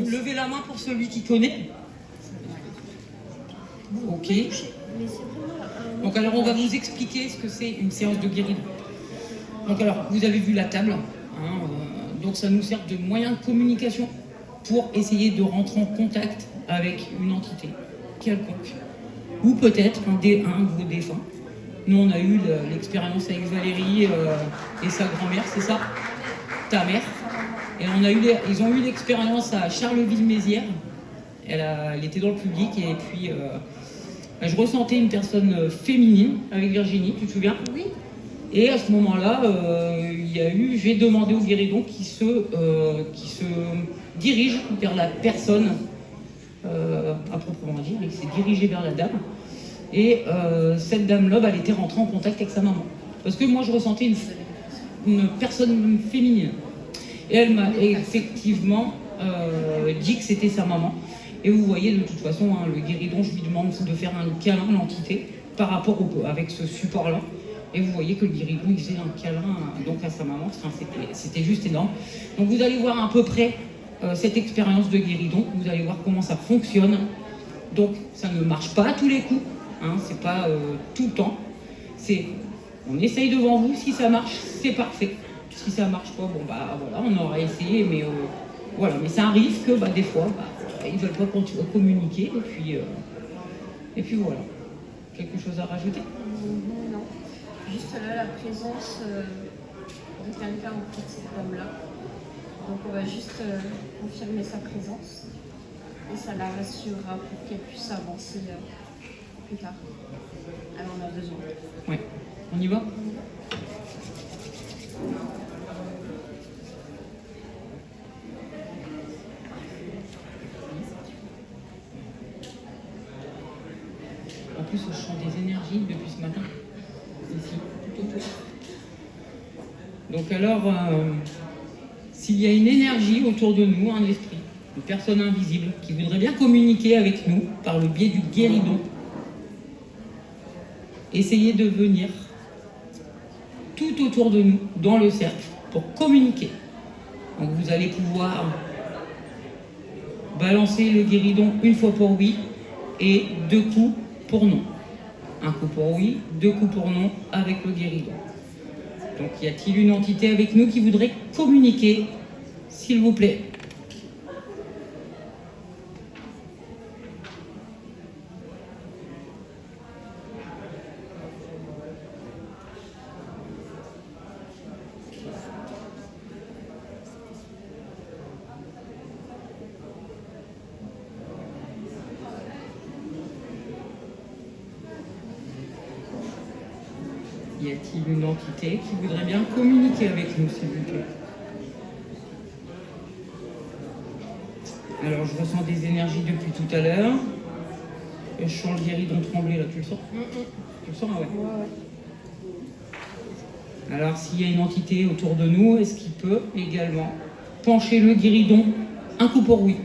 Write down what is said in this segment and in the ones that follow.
Vous levez la main pour celui qui connaît. Ok. Donc alors on va vous expliquer ce que c'est une séance de guérison. Donc alors vous avez vu la table. Donc ça nous sert de moyen de communication pour essayer de rentrer en contact avec une entité quelconque. Ou peut-être un de vos défunts. Nous on a eu l'expérience avec Valérie et sa grand-mère, c'est ça? Ta mère. Et ils ont eu l'expérience à Charleville-Mézières. Elle était dans le public et puis je ressentais une personne féminine avec Virginie, tu te souviens? Oui. Et à ce moment-là, j'ai demandé au guéridon qui se dirige vers la personne à proprement dire. Il s'est dirigé vers la dame. Et cette dame-là, elle était rentrée en contact avec sa maman. Parce que moi, je ressentais une personne féminine. Et elle m'a effectivement dit que c'était sa maman. Et vous voyez, de toute façon, le guéridon, je lui demande de faire un câlin à l'entité par rapport avec ce support-là. Et vous voyez que le guéridon, il faisait un câlin donc à sa maman. Enfin, c'était juste énorme. Donc vous allez voir à peu près cette expérience de guéridon. Vous allez voir comment ça fonctionne. Donc ça ne marche pas à tous les coups. C'est pas tout le temps. On essaye devant vous. Si ça marche, c'est parfait. Si ça marche pas, bon bah voilà, on aura essayé, mais voilà. Mais ça arrive que des fois, ils veulent pas communiquer. Et puis voilà. Quelque chose à rajouter? Non. Juste là, la présence de quelqu'un auprès de cette dame-là. Donc on va juste confirmer sa présence. Et ça la rassurera pour qu'elle puisse avancer plus tard. Alors on a besoin. Oui. On y va? En plus, je sens des énergies depuis ce matin. Ici, tout autour. Donc alors, s'il y a une énergie autour de nous, un esprit, une personne invisible qui voudrait bien communiquer avec nous par le biais du guéridon, essayez de venir tout autour de nous, dans le cercle, pour communiquer. Donc vous allez pouvoir balancer le guéridon une fois pour oui et 2 coups pour non. Un coup pour oui, 2 coups pour non avec le guéridon. Donc y a-t-il une entité avec nous qui voudrait communiquer, s'il vous plaît? Y a-t-il une entité qui voudrait bien communiquer avec nous, s'il vous plaît? Alors, je ressens des énergies depuis tout à l'heure. Je sens le guéridon trembler, là, tu le sens? Tu le sens? Ah ouais. Alors, s'il y a une entité autour de nous, est-ce qu'il peut également pencher le guéridon un coup pour oui?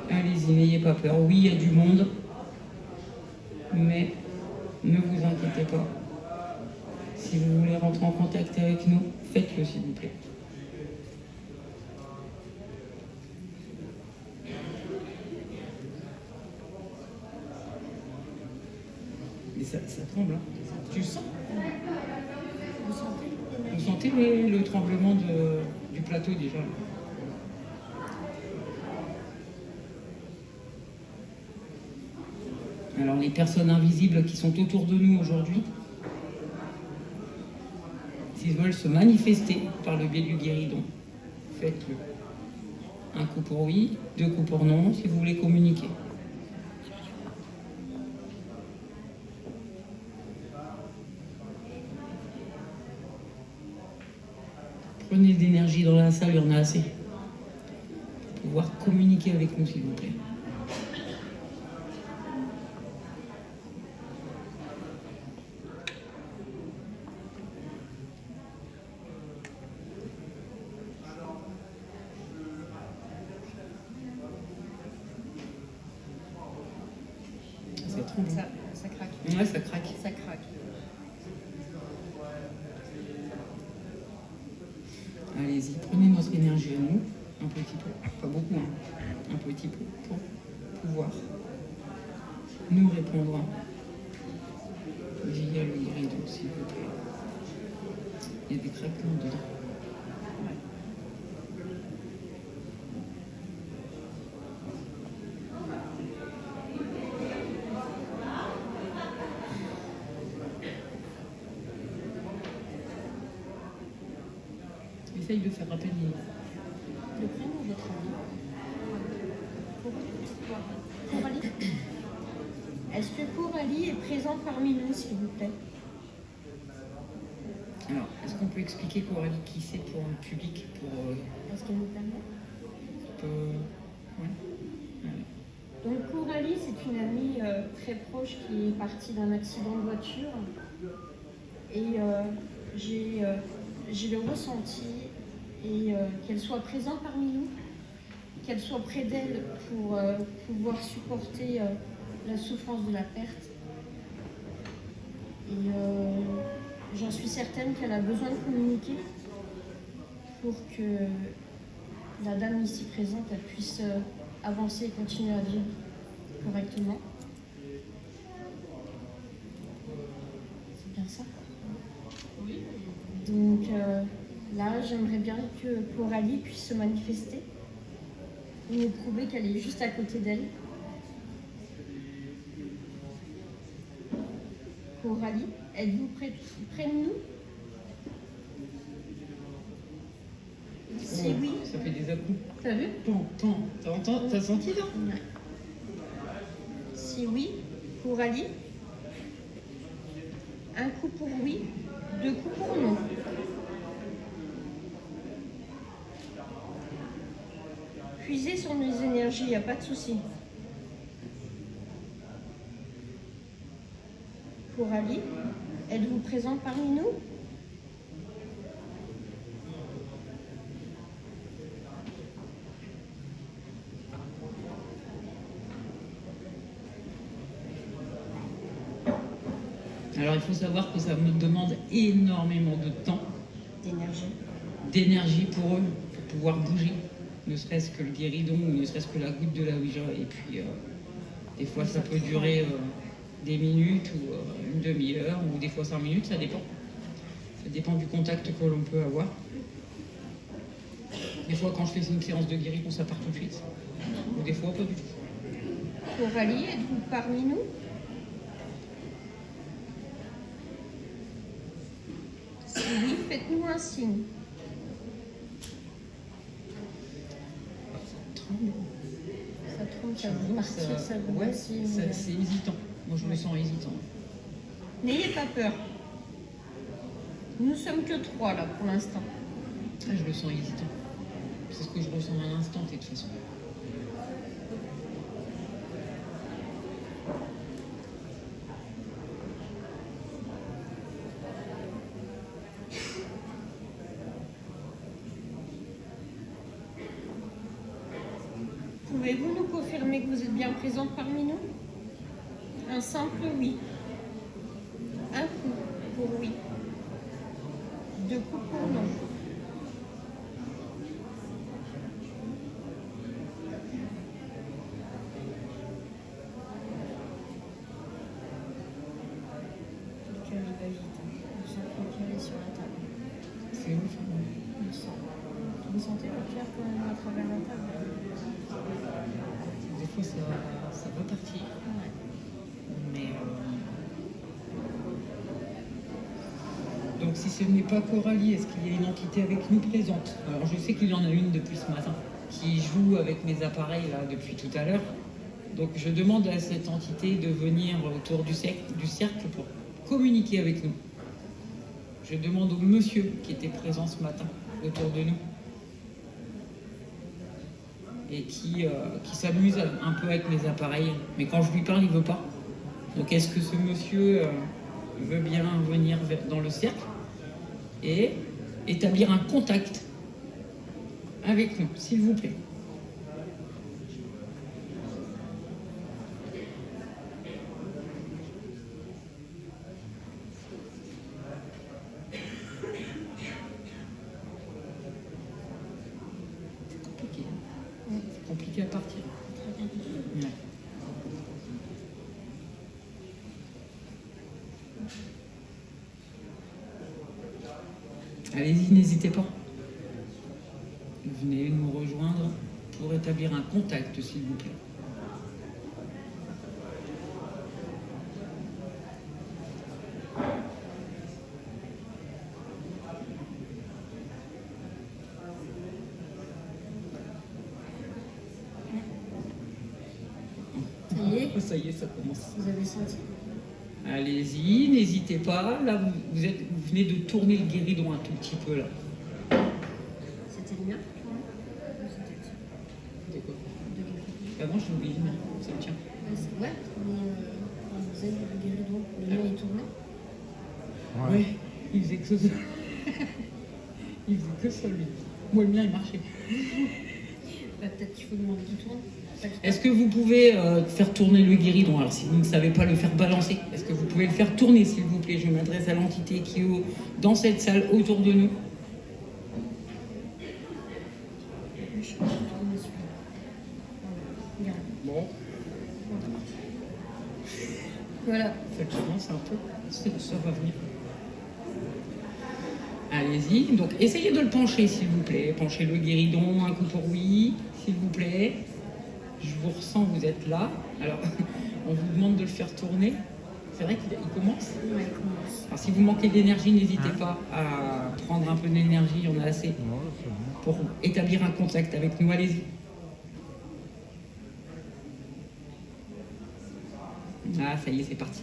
Allez-y, n'ayez pas peur. Oui, il y a du monde, mais ne vous inquiétez pas. Si vous voulez rentrer en contact avec nous, faites-le, s'il vous plaît. Mais ça tremble, hein. Tu le sens? Vous sentez le tremblement du plateau déjà? Alors les personnes invisibles qui sont autour de nous aujourd'hui, s'ils veulent se manifester par le biais du guéridon, faites-le. Un coup pour oui, 2 coups pour non, si vous voulez communiquer. Prenez de l'énergie dans la salle, il y en a assez. Pour pouvoir communiquer avec nous, s'il vous plaît. Ça craque. Ouais, ça craque. Ça craque. Allez-y, prenez notre énergie à nous, un petit peu, pas beaucoup, hein, un petit peu, pour pouvoir nous répondre via le guéridon, s'il vous plaît. Il y a des craquements dedans. Essaye de faire appel Le prénom de votre ami. Coralie. Est-ce que Coralie est présente parmi nous, s'il vous plaît? Alors, est-ce qu'on peut expliquer Coralie qui c'est pour le public, pour Est-ce qu'elle nous permet? ouais. Donc Coralie, c'est une amie très proche qui est partie d'un accident de voiture. Et j'ai le ressenti et qu'elle soit présente parmi nous, qu'elle soit près d'elle pour pouvoir supporter la souffrance de la perte. Et j'en suis certaine qu'elle a besoin de communiquer pour que la dame ici présente elle puisse avancer et continuer à vivre correctement. C'est bien ça? Oui. Donc là, j'aimerais bien que Coralie puisse se manifester et nous prouver qu'elle est juste à côté d'elle. Coralie, êtes-vous près de nous? Si oui. Ça fait des à-coups. T'as vu? T'as senti là? Ouais. Si oui, Coralie. Un coup pour oui, 2 coups pour non. Puisez sur nos énergies, il n'y a pas de souci. Coralie, êtes-vous présente parmi nous? Alors il faut savoir que ça me demande énormément de temps, d'énergie pour eux, pour pouvoir bouger, ne serait-ce que le guéridon ou ne serait-ce que la goutte de la Ouija. Et puis des fois ça peut durer des minutes ou une demi-heure ou des fois 5 minutes, ça dépend. Ça dépend du contact que l'on peut avoir. Des fois quand je fais une séance de guéridon, ça part tout de suite. Ou des fois pas du tout. Coralie, êtes-vous parmi nous? Oui, faites-nous un signe. Ça tremble. Ça trompe, ça veut partir, ça veut ouais, aussi. c'est hésitant. Moi, je me sens hésitant. N'ayez pas peur. Nous sommes que 3 là pour l'instant. Ah, je le sens hésitant. C'est ce que je ressens à l'instant, de toute façon. Pouvez-vous nous confirmer que vous êtes bien présente parmi nous? Un simple oui. Un coup pour oui. 2 coups pour non. Le cœur il va vite. Je sens que le cœur est sur la table. C'est ouf. Je le sens. Vous sentez le cœur quand même à travers la table? Des fois, ça va partir. Ouais. Mais donc, si ce n'est pas Coralie, est-ce qu'il y a une entité avec nous présente? Alors, je sais qu'il y en a une depuis ce matin qui joue avec mes appareils là depuis tout à l'heure. Donc, je demande à cette entité de venir autour du cercle pour communiquer avec nous. Je demande au monsieur qui était présent ce matin autour de nous et qui s'amuse un peu avec mes appareils. Mais quand je lui parle, il veut pas. Donc est-ce que ce monsieur veut bien venir dans le cercle et établir un contact avec nous, s'il vous plaît? qu'à partir. Ouais. Allez-y, n'hésitez pas. Venez nous rejoindre pour établir un contact, s'il vous plaît. Ça y est, ça commence. Vous avez senti? Allez-y, n'hésitez pas. Là, vous venez de tourner le guéridon un tout petit peu, là. C'était le mien? C'était quoi? Avant, je l'ai oublié, mais ça me tient. Ouais, mais vous avez le guéridon, le mien il tournait. Ouais, il faisait que ça. Il faisait que ça, lui. Moi, le mien, il marchait. Bah, peut-être qu'il faut demander qu'il tourne. Est-ce que vous pouvez faire tourner le guéridon? Alors, si vous ne savez pas le faire balancer, est-ce que vous pouvez le faire tourner, s'il vous plaît? Je m'adresse à l'entité qui est dans cette salle autour de nous. Je vais tourner celui-là. Voilà, regarde. Bon, Voilà. ça commence un peu. Ça va venir. Allez-y. Donc, essayez de le pencher, s'il vous plaît. Penchez le guéridon, un coup pour oui, s'il vous plaît. Je vous ressens, vous êtes là. Alors, on vous demande de le faire tourner. C'est vrai qu'il commence. Ouais, il commence. Alors, si vous manquez d'énergie, n'hésitez pas à prendre un peu d'énergie, il y en a assez, pour établir un contact avec nous. Allez-y. Ah, ça y est, c'est parti.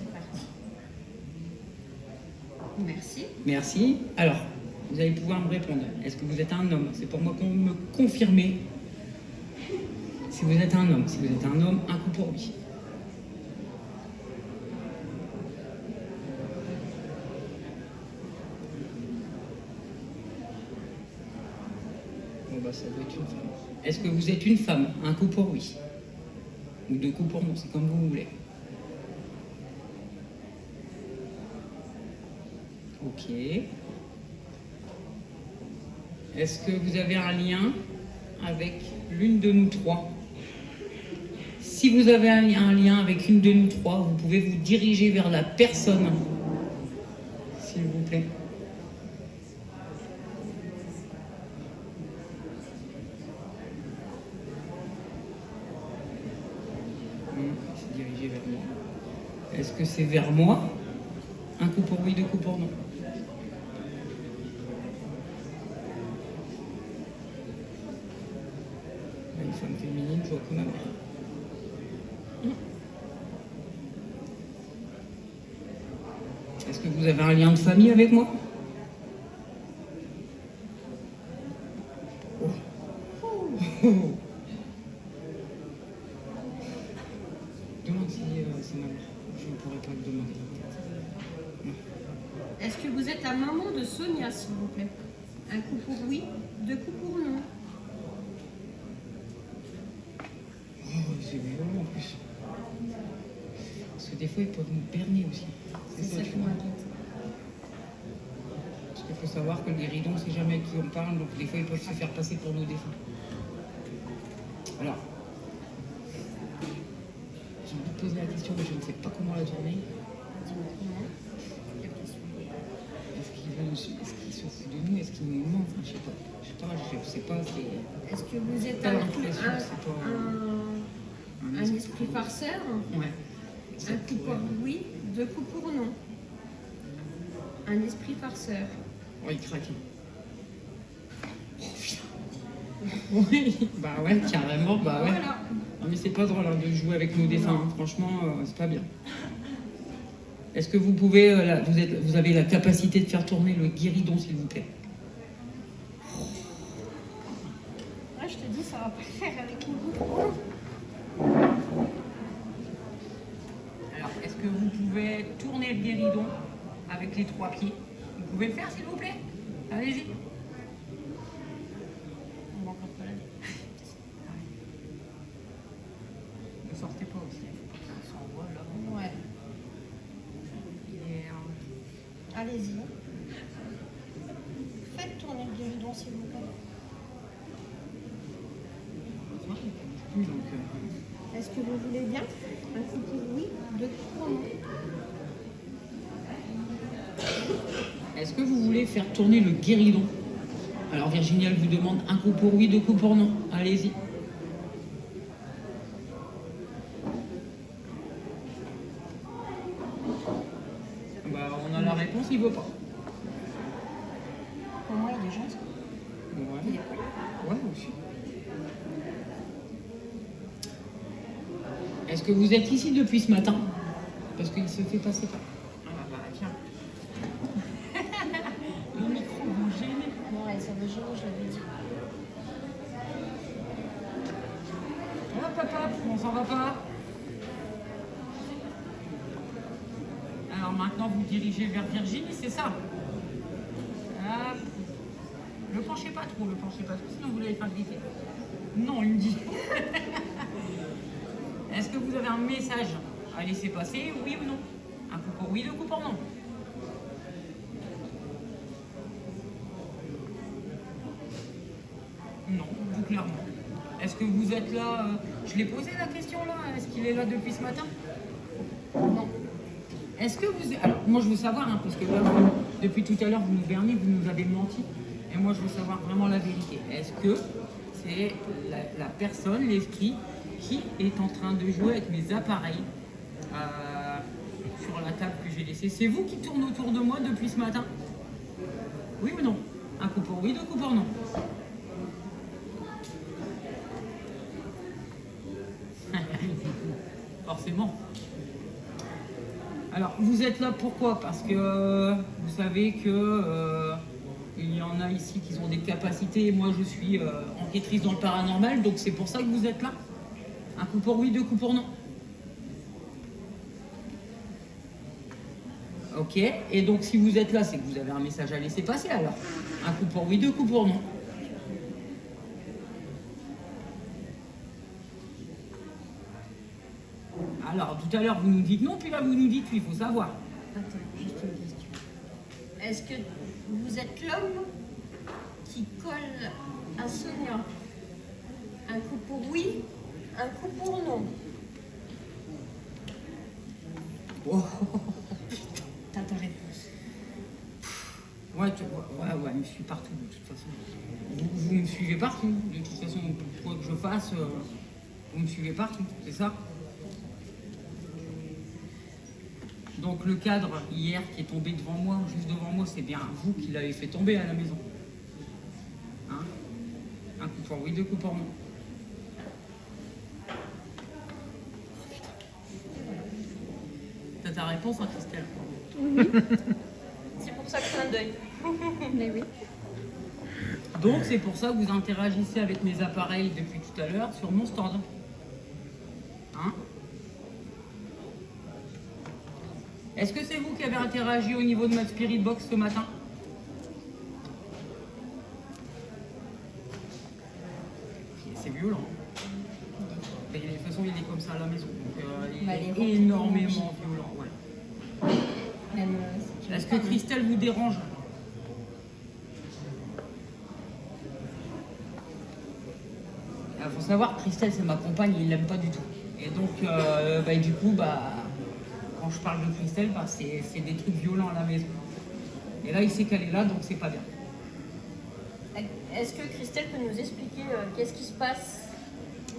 Merci. Merci. Alors, vous allez pouvoir me répondre. Est-ce que vous êtes un homme? C'est pour moi qu'on me confirmer si vous êtes un homme. Si vous êtes un homme, un coup pour oui. Bon, bah, ça doit être une femme. Est-ce que vous êtes une femme? Un coup pour oui. Ou deux coups pour non, c'est comme vous voulez. Ok. Est-ce que vous avez un lien avec l'une de nous trois? Si vous avez un lien avec une de nous trois, vous pouvez vous diriger vers la personne, s'il vous plaît. Se diriger vers moi. Est-ce que c'est vers moi? Un coup pour oui, deux coups pour non. Une femme féminine, je vois que ma mère. Est-ce que vous avez un lien de famille avec moi? Oh. Demande si c'est ma mère. Je ne pourrais pas le demander. Est-ce que vous êtes la maman de Sonia, s'il vous plaît? Un coup pour oui, deux coups pour non. Oh, c'est violent en plus. Parce que des fois, ils peuvent nous berner aussi. C'est ça tu qui vois. m'inquiète. Parce qu'il faut savoir que le guéridon, c'est jamais à qui on parle, donc des fois, ils peuvent se faire passer pour nos défunts. Alors, j'ai envie de poser la question, mais je ne sais pas comment la tourner. Dis-moi comment. Quelle question? Est-ce qu'ils se foutent de nous? Est-ce qu'ils nous mentent? Enfin, je sais pas. Je sais pas. Est-ce que vous êtes Pas un l'impression, c'est pas un esprit farceur? Ouais. Un coup pour oui, deux coups pour non. Un esprit farceur. Oh, il craque. Oui, bah ouais, carrément, bah ouais. Voilà. Non, mais c'est pas drôle hein, de jouer avec nos défunts, hein. Franchement, c'est pas bien. Est-ce que vous pouvez, vous avez la capacité de faire tourner le guéridon, s'il vous plaît? Ouais, je te dis, ça va pas le faire avec nous. Alors, est-ce que vous pouvez tourner le guéridon avec les trois pieds? Vous pouvez le faire, s'il vous plaît? Allez-y. On va encore pas la dire. Ne sortez pas aussi, il faut pas que ça s'envole là. Ouais. Et, Allez-y. Faites tourner le guéridon, s'il vous plaît. heureusement, il y a pas de plus. Donc, Est-ce que vous voulez bien un couteau oui de couronnement? est-ce que vous voulez faire tourner le guéridon? Alors Virginie, elle vous demande un coup pour oui, deux coups pour non. Allez-y. Bah, on a la réponse, il veut pas. Pour moi, il y a des gens. Ouais, ouais aussi. Est-ce que vous êtes ici depuis ce matin? Parce qu'il se fait passer par. Ah bah tiens. Le micro, vous gênez. Ouais, ça veut gêner, je l'avais dit. Hop, hop, hop, on s'en va pas. Alors maintenant, vous dirigez vers Virginie, c'est ça? Hop. Le penchez pas trop, sinon vous l'avez pas griffer. Non, il me dit. Est-ce que vous avez un message à laisser passer, oui ou non? Un coup pour oui, deux coups pour non. Non, tout clairement. Est-ce que vous êtes là je l'ai posé la question là, est-ce qu'il est là depuis ce matin? Non. Est-ce que vous... Alors, moi je veux savoir, hein, parce que là, depuis tout à l'heure, vous nous bernez, vous nous avez menti. Et moi je veux savoir vraiment la vérité. Est-ce que c'est la personne, l'esprit, qui est en train de jouer avec mes appareils sur la table que j'ai laissée? C'est vous qui tourne autour de moi depuis ce matin? Oui ou non? Un coup pour oui, deux coups pour non. Forcément. Alors, vous êtes là pourquoi? Parce que vous savez que il y en a ici qui ont des capacités et moi je suis enquêtrice dans le paranormal, donc c'est pour ça que vous êtes là? Un coup pour oui, deux coups pour non. Ok, et donc si vous êtes là, c'est que vous avez un message à laisser passer alors. Un coup pour oui, deux coups pour non. Alors, tout à l'heure, vous nous dites non, puis là, vous nous dites oui, il faut savoir. Attends, juste une question. Est-ce que vous êtes l'homme qui colle à Sonia? Un coup pour oui, un coup pour non. Oh. T'as ta réponse. Ouais, ouais, je suis partout de toute façon. Vous me suivez partout, de toute façon, quoi que je fasse, vous me suivez partout, c'est ça? Donc le cadre hier qui est tombé devant moi, juste devant moi, c'est bien vous qui l'avez fait tomber à la maison. Hein? Un coup pour oui, deux coups pour non. T'as ta réponse, hein, Christelle? Oui. C'est pour ça que c'est un deuil. Mais oui. Donc c'est pour ça que vous interagissez avec mes appareils depuis tout à l'heure sur mon stand. Hein? Est-ce que c'est vous qui avez interagi au niveau de ma Spirit Box ce matin? C'est violent. Mais de toute façon, il est comme ça à la maison. Donc, il est énormément violent. Ouais. Est-ce que Christelle vous dérange? Il faut savoir que Christelle, c'est ma compagne, il l'aime pas du tout. Et donc, du coup, quand je parle de Christelle, c'est des trucs violents à la maison. Et là, il sait qu'elle est là, donc c'est pas bien. Est-ce que Christelle peut nous expliquer qu'est-ce qui se passe,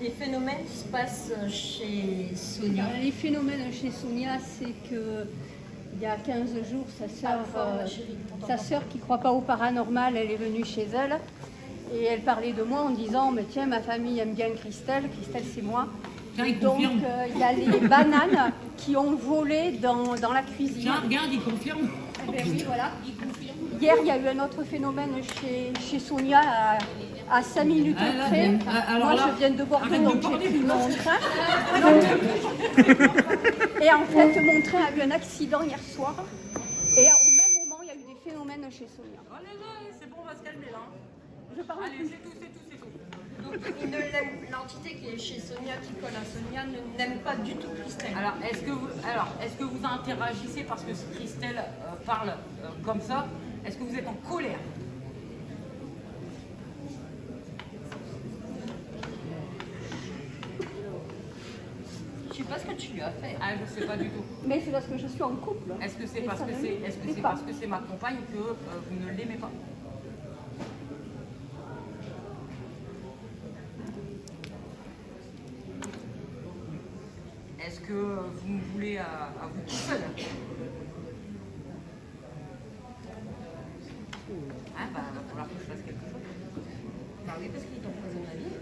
les phénomènes qui se passent chez Sonia? Les phénomènes chez Sonia, c'est que il y a 15 jours, sa sœur qui ne croit pas au paranormal, elle est venue chez elle et elle parlait de moi en disant mais tiens, ma famille aime bien Christelle, Christelle c'est moi. Tiens, il Donc confirme. il y a les bananes qui ont volé dans la cuisine. Tiens, regarde, il confirme. Eh ben oui, voilà. Hier, il y a eu un autre phénomène chez Sonia à 5 minutes Ah, près. là, alors Moi, là, je viens de Bordeaux, arrête de donc j'ai parler. pris mon train. Et en fait, mon train a eu un accident hier soir. Et au même moment, il y a eu des phénomènes chez Sonia. Allez, c'est bon, on va se calmer là. Je parle Allez, plus. c'est tout. Donc l'entité qui est chez Sonia, qui colle à Sonia, n'aime pas du tout Christelle. Alors, est-ce que vous interagissez parce que si Christelle parle comme ça, est-ce que vous êtes en colère? tu lui as fait. Ah, je sais pas du tout. Mais c'est parce que je suis en couple. Est-ce que c'est Et parce ça que ne c'est lui est-ce que plaît c'est pas. parce que c'est ma compagne que vous ne l'aimez pas? Est-ce que vous me voulez à vous tout seul? Ah bah va falloir que je fasse quelque chose. Bah oui, parce qu'il t'empoisonne la vie.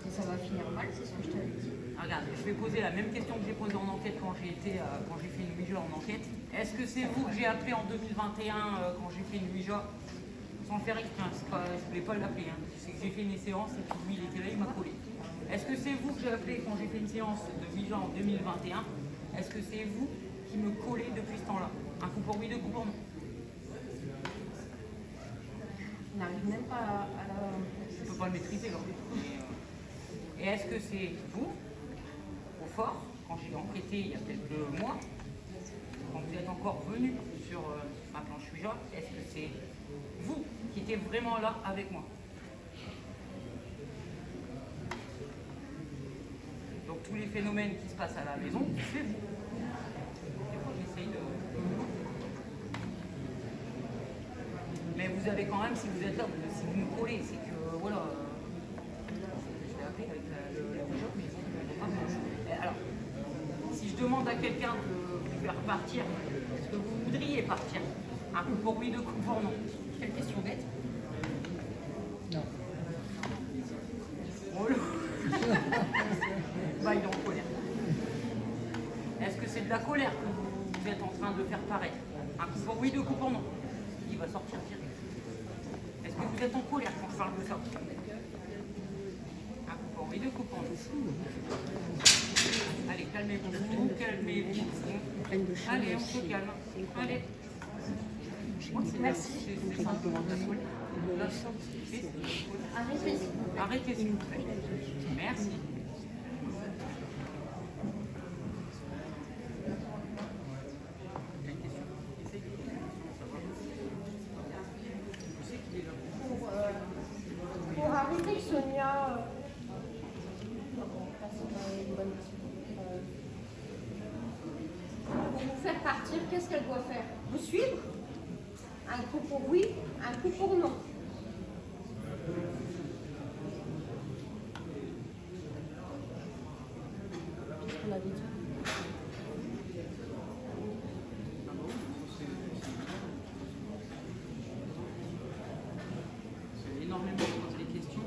Et ça va finir mal, c'est ce que je t'avais dit. Regarde, je vais poser la même question que j'ai posée en enquête quand j'ai fait une Ouija en enquête. Est-ce que c'est vous que j'ai appelé en 2021 quand j'ai fait une Ouija? Sans faire exprès, je ne voulais pas l'appeler. Hein. C'est que j'ai fait une séance et puis lui il était là, il m'a collé. Est-ce que c'est vous que j'ai appelé quand j'ai fait une séance de Ouija en 2021? Est-ce que c'est vous qui me collez depuis ce temps-là? Un coup pour oui, deux coups pour non. Il n'arrive même pas à la... Je ne peux pas le maîtriser là. Et est-ce que c'est vous, au fort, quand j'ai enquêté il y a peut-être 2 mois, quand vous êtes encore venu sur ma planche Ouija, est-ce que c'est vous qui étiez vraiment là avec moi? Donc tous les phénomènes qui se passent à la maison, c'est vous. Des fois j'essaye de... Mais vous avez quand même, si vous êtes là, si vous me collez, c'est que voilà... Je l'ai appelé avec la Ouija, mais c'est pas bon. Alors, si je demande à quelqu'un de vous faire partir, est-ce que vous voudriez partir? Un coup pour oui, deux coups pour non. Quelle question bête. Non. Oh là. Bah, il est en colère. Est-ce que c'est de la colère que vous êtes en train de faire paraître? Un coup pour oui, deux coups pour non. Il va sortir direct. Est-ce que vous êtes en colère quand je parle de ça? Un coup pour oui, deux coups pour non. Allez, calmez-vous, calmez-vous. Allez, on se calme. Allez. Merci. C'est simplement de la colère. Arrêtez. Arrêtez s'il vous plaît. Merci. Pour arrêter que Sonia... pour vous faire partir, qu'est-ce qu'elle doit faire? Vous suivre? Un coup pour oui, un coup pour non. Qu'est-ce qu'on avait dit? C'est énormément de des questions.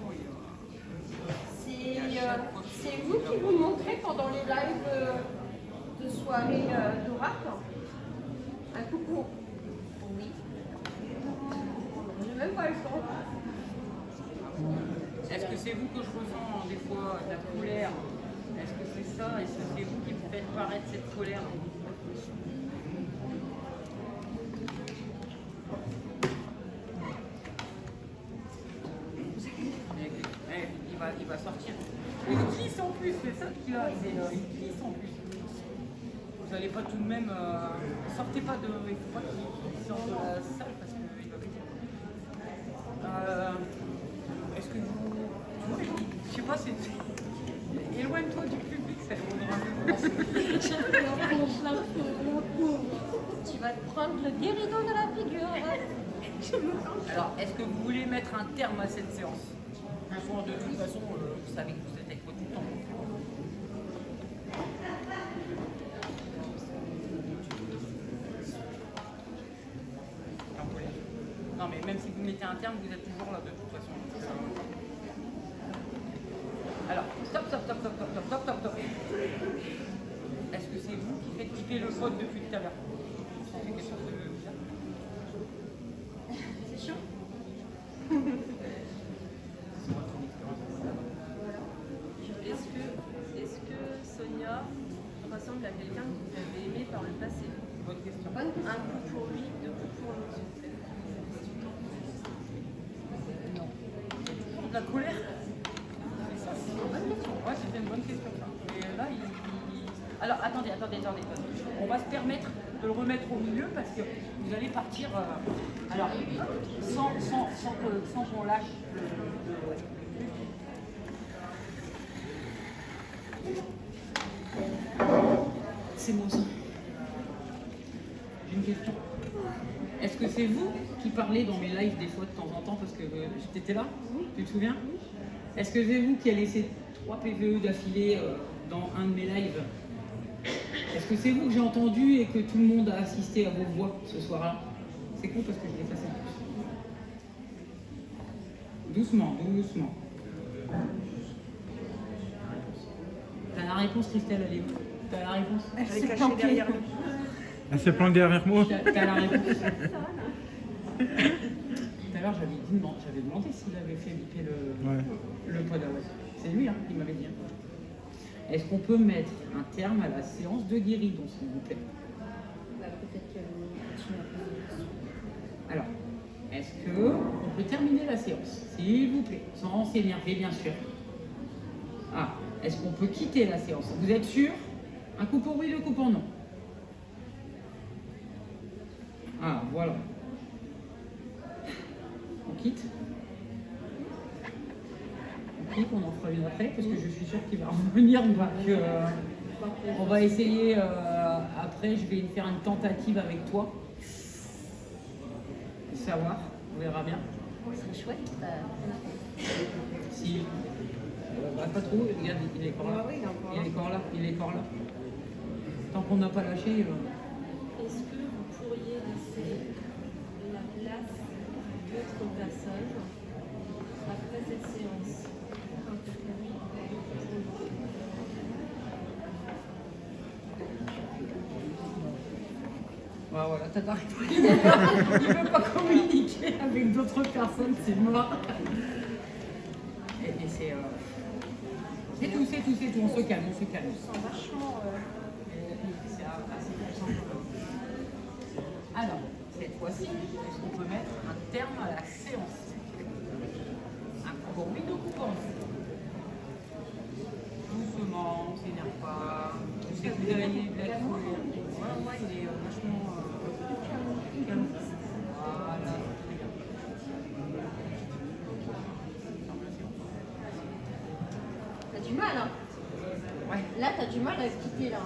C'est vous qui vous montrez pendant les lives de soirée d'oracle. Un coup pour oui. Je n'ai même pas eu le temps. Est-ce que c'est vous que je ressens des fois de la colère? Est-ce que c'est ça? Est-ce que c'est vous qui me faites paraître cette colère? Il va sortir. Et il glisse en plus, c'est ça qu'il a. Il glisse en plus. Vous n'allez pas tout de même... sortez pas de... Il ne faut pas qu'il sorte de la salle parce qu'il va péter. Est-ce que vous... Tu vois, je sais pas, c'est... Éloigne-toi du public, ça vaudra. Tu vas te prendre le guéridon de la figure. Alors, est-ce que vous voulez mettre un terme à cette séance? Un soir de toute façon, vous savez que vous êtes avec moi tout le temps. Non, mais même si vous mettez un terme, vous êtes toujours là de toute façon. Alors, stop, stop, stop, stop, stop, stop, stop, stop. Est-ce que c'est vous qui faites piquer le code depuis tout à l'heure? C'est quelque chose de bizarre. C'est chiant. Est-ce que Sonia ressemble à quelqu'un que vous avez aimé par le passé? Bonne question. Un coup pour lui, deux coups pour l'autre. De la colère? Ça, c'est une bonne question. Ouais, c'était une bonne question. Ça. Et là, alors, attendez. On va se permettre de le remettre au milieu parce que vous allez partir alors, sans qu'on lâche le... c'est moi ça. J'ai une question. Est-ce que c'est vous qui parlez dans mes lives des fois de temps en temps parce que t'étais là? Tu te souviens? Est-ce que c'est vous qui avez laissé 3 PVE d'affilée dans un de mes lives? Est-ce que c'est vous que j'ai entendu et que tout le monde a assisté à vos voix ce soir-là? C'est con parce que je l'ai effacé. Doucement, doucement. T'as la réponse, Christelle, elle est où? T'as la réponse? Elle est cachée derrière nous. Elle se planque derrière moi. T'as la réponse. Tout à l'heure, j'avais demandé s'il avait fait biper le Podaway. C'est lui, hein, qui m'avait dit. Est-ce qu'on peut mettre un terme à la séance de guéridon, s'il vous plaît? Peut-être que Alors, est-ce qu'on peut terminer la séance, s'il vous plaît, sans s'énerver, bien sûr? Ah, est-ce qu'on peut quitter la séance? Vous êtes sûr? Un coup pour oui, 2 coups pour non. Ah, voilà. On quitte? On quitte, on en fera une après, parce que je suis sûre qu'il va revenir. Donc, on va essayer, après, je vais faire une tentative avec toi. Savoir, on verra bien. c'est chouette. Si. Pas trop, regarde, il est encore là. Il est encore là, il est encore là. Tant qu'on n'a pas lâché. Est-ce que vous pourriez laisser la place d'autres personnes après cette séance? Voilà, t'as ta réponse. Il ne veut pas communiquer avec d'autres personnes, c'est mort. Et c'est tout, on se calme, on se calme. Je sens vachement. C'est assez simple. Alors, cette fois-ci, est-ce qu'on peut mettre un terme à la séance? Un coup pour oui, 2 coups pour non. Doucement, on ne s'énerve pas. Je sais que vous avez de la colère. Voilà, moi, il est vachement calme. Voilà. T'as du mal, hein? Ouais. Là, t'as du mal à quitter, là.